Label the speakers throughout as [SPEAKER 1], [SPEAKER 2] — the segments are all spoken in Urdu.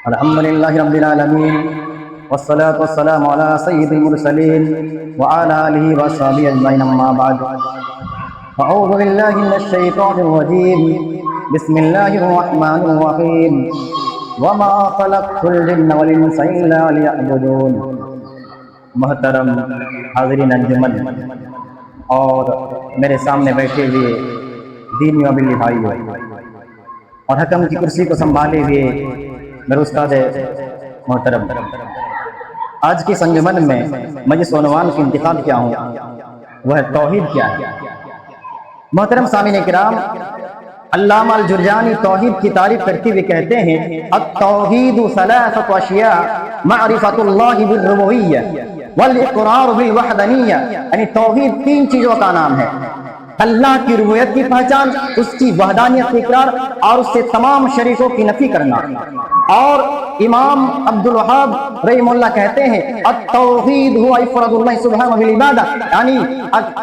[SPEAKER 1] الحمد لله رب العالمين والصلاة والسلام على سيد المرسلين وعلى آله وصحبه أجمعين أما بعد أعوذ بالله من الشيطان الرجيم بسم الله الرحمن الرحيم وما خلقت الجن والإنس إلا ليعبدون. محترم حاضرین انجمن اور میرے سامنے بیٹھے ہوئے دینی و ملی بھائیوں اور حکم کی کرسی کو سنبھالے ہوئے میرے استاد محترم، آج کی انجمن میں میں جس عنوان کی انتخاب کیا ہوں وہ ہے توحید کیا ہے. محترم سامعین کرام، علامہ الجرجانی توحید کی تعریف کرتے ہوئے کہتے ہیں التوحید ثلاثۃ اشیاء معرفۃ اللہ بالربوبیہ والاقرار بالوحدانیہ، یعنی توحید تین چیزوں کا نام ہے: اللہ کی ربوبیت کی پہچان، اس کی وحدانیت کی اقرار اور اس سے تمام شریکوں کی نفی کرنا. اور امام عبدالوہاب رحمہ اللہ کہتے ہیں التوحید هو افراد اللہ سبحانہ بالعبادہ، یعنی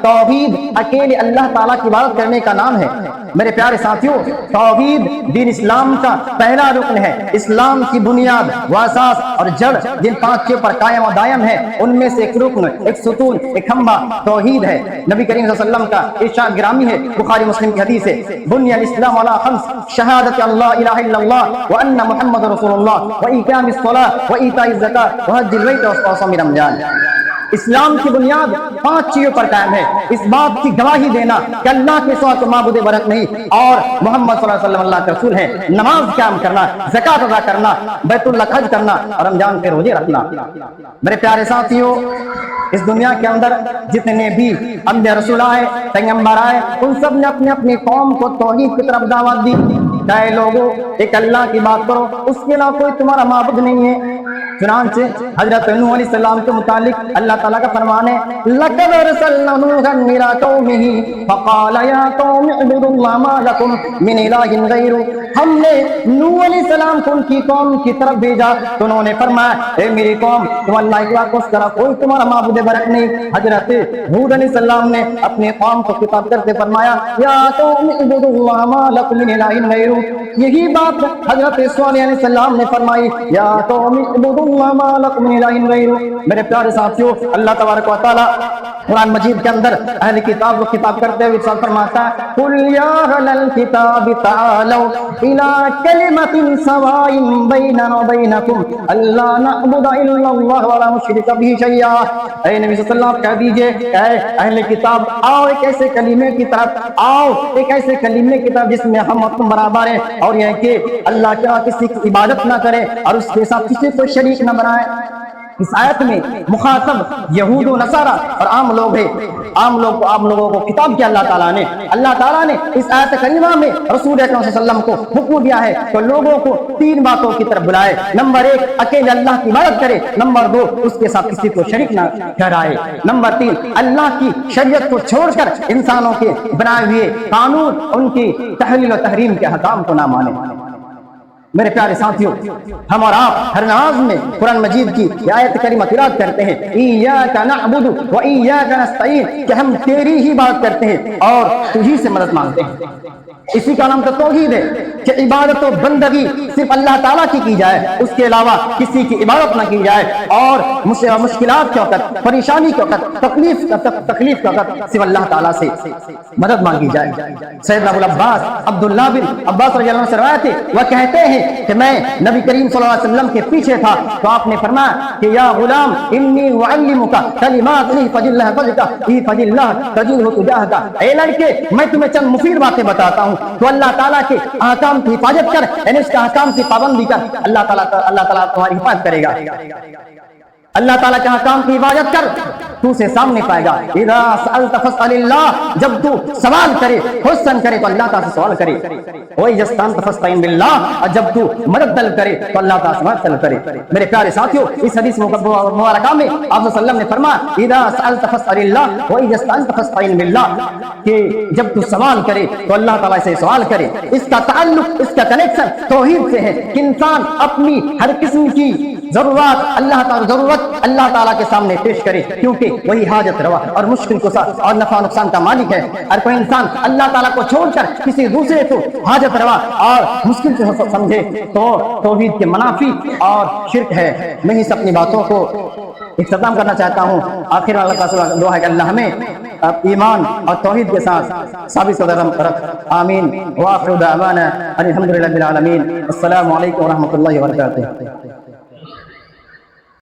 [SPEAKER 1] توحید اکیلے اللہ تعالیٰ کی عبادت کرنے کا نام ہے. میرے پیارے ساتھیوں، توحید دین اسلام کا پہلا رکن ہے. اسلام کی بنیاد و اساس اور جڑ جن پانچ چیزوں پر قائم و دائم ہے ان میں سے ایک رکن، ایک ستون، ایک کھمبا توحید ہے. نبی کریم صلی اللہ علیہ وسلم کا ارشاد گرامی ہے، بخاری مسلم کی حدیث ہے، بنی الاسلام علی خمس: شہادت اللہ الہ الا اللہ وان محمد رسول اللہ وإقام الصلاۃ وإیتاء الزکاۃ وحج البیت وصوم رمضان. اسلام کی بنیاد پانچ چیزوں پر قائم ہے: اس بات کی گواہی دینا کہ اللہ کے سوا کوئی معبود برحق نہیں اور محمد صلی اللہ علیہ وسلم اللہ کے رسول ہیں، نماز قائم کرنا، زکوٰۃ ادا کرنا، بیت اللہ حج کرنا اور رمضان کے روزے رکھنا. میرے پیارے ساتھیوں، اس دنیا کے اندر جتنے بھی انبیاء رسول آئے، پیغمبر آئے، ان سب نے اپنے اپنی قوم کو توحید کی طرف دعوت دی. اے لوگوں، ایک اللہ کی بات کرو، اس کے علاوہ کوئی تمہارا معبود نہیں ہے. چنانچہ حضرت نوح علیہ السلام کے متعلق اللہ تعالیٰ کا فرمان ہے لَقَدْ أَرْسَلْنَا نُوحًا إِلَىٰ قَوْمِهِ فَقَالَ يَا قَوْمِ اعْبُدُوا اللَّهَ مَا لَكُمْ مِنْ إِلَٰهٍ غَيْرُهُ. ہم نے نوح علیہ السلام کو ان کی قوم کی طرف بھیجا تو انہوں نے فرمایا اے میری قوم، تم اللہ کے علاوہ اس طرح کوئی تمہارا معبود برحق نہیں. حضرت ہود علیہ السلام نے اپنے قوم کو خطاب کرتے فرمایا یا قوم اعبدوا اللَّهَ مَا لَكُمْ مِنْ إِلَٰهٍ غَيْرُهُ. یہی بات حضرت صالح علیہ السلام نے فرمائی یا قوم اعبدوا اللَّهَ مَا لَكُمْ مِنْ إِلَٰهٍ غَيْرُهُ. میرے پیارے ساتھیوں، اللہ تبارک و تعالیٰ قرآن مجید کے اندر اہل کتاب کو خطاب کرتے ہوئے ارشاد فرماتا ہے قُلْ يَا أَهْلَ الْكِتَابِ تَعَالَوْا إِلَىٰ كَلِمَةٍ سَوَاءٍ بَيْنَنَا وَبَيْنَكُمْ أَلَّا نَعْبُدَ إِلَّا اللَّهَ وَلَا نُشْرِكَ بِهِ شَيْئًا. اے نبی صلی اللہ علیہ وسلم کہہ دیجئے اے اہل کتاب، آؤ ایک ایسے کلمے کی طرف، آؤ ایک ایسے کلمے کی طرف جس میں ہم اور تم برابر ہیں، اور یہ کہ اللہ کے کسی کی عبادت نہ کرے اور اس کے ساتھ کسی کو شریک نہ بنائے. اس آیت میں مخاطب یہود و نصارہ اور عام لوگ ہیں. عام لوگوں کو خطاب کیا اللہ تعالیٰ نے اس آیت کریمہ میں رسول اکرم صلی اللہ علیہ وسلم کو حکم دیا ہے تو لوگوں کو تین باتوں کی طرف بلائے. نمبر ایک، اکیلے اللہ کی عبادت کرے. نمبر دو، اس کے ساتھ کسی کو شریک نہ ٹھہرائے. نمبر تین، اللہ کی شریعت کو چھوڑ کر انسانوں کے بنائے ہوئے قانون، ان کی تحلیل و تحریم کے حکام کو نہ مانے. میرے پیارے ساتھیوں، ہم اور آپ ہر نماز میں قرآن مجید کی یہ آیت کریمہ تلاوت کرتے ہیں ایاک نعبد و ایاک نستعین، کہ ہم تیری ہی بات کرتے ہیں اور تجھی سے مدد مانگتے ہیں. اسی کا نام تو توحید ہے کہ عبادت و بندگی صرف اللہ تعالیٰ کی جائے، اس کے علاوہ کسی کی عبادت نہ کی جائے، اور مشکلات کے وقت، پریشانی کے وقت، تکلیف کے وقت صرف اللہ تعالیٰ سے مدد مانگی جائے. سیدنا ابو العباس عبداللہ بن عباس رضی اللہ عنہ سے روایت ہے، وہ کہتے ہیں کہ میں نبی کریم صلی اللہ علیہ وسلم کے پیچھے تھا تو آپ نے فرمایا کہ یا غلام انی اعلمک کلمات احفظ اللہ فضلک احفظ اللہ تجدہ تجاہک. اے لڑکے، میں تمہیں چند مفید باتیں بتاتا ہوں تو اللہ تعالیٰ کے احکام کی حفاظت کر، یعنی اس کے احکام کی پابندی کر، اللہ تعالیٰ تمہاری حفاظت کرے گا. اللہ تعالیٰ کے احکام کی حفاظت کر، تو اسے سامنے پائے گا. اذا سألت فاسأل اللہ، جب تو سوال کرے، حسن کرے تو اللہ تعالیٰ سے سوال کرے. وَإِذَا اسْتَعَنْتَ فَاسْتَعِنْ بِاللَّهِ، اور جب تو مدد طلب کرے تو اللہ تعالیٰ سے مدد طلب کرے. میرے پیارے ساتھیوں، اس حدیث مبارکہ میں آپ صلی اللہ علیہ وسلم نے فرمایا اذا سألت فاسأل اللہ وَإِذَا اسْتَعَنْتَ فَاسْتَعِنْ بِاللَّهِ، کہ جب تو سوال کرے تو اللہ تعالیٰ سے سوال کرے. اس کا تعلق، اس کا کنیکشن توحید سے ہے کہ انسان اپنی ہر قسم کی ضرورت اللہ تعالیٰ ضرورت اللہ تعالیٰ کے سامنے پیش کرے، کیونکہ وہی حاجت روا اور مشکل کشا اور نفع نقصان کا مالک ہے۔ اور کوئی انسان اللہ تعالیٰ کو چھوڑ کر کسی دوسرے کو حاجت روا اور مشکل سے سمجھے تو توحید کے منافی اور شرک ہے۔ میں اس اپنی باتوں کو اختتام کرنا چاہتا ہوں۔ آخر میں اللہ تعالیٰ سے دعا ہے کہ اللہ ہمیں ایمان اور توحید کے ساتھ ثابت قدم رکھ، آمین۔ وآخر دعوانا الحمد للہ رب العالمین۔ السلام علیکم ورحمۃ اللہ وبرکاتہ۔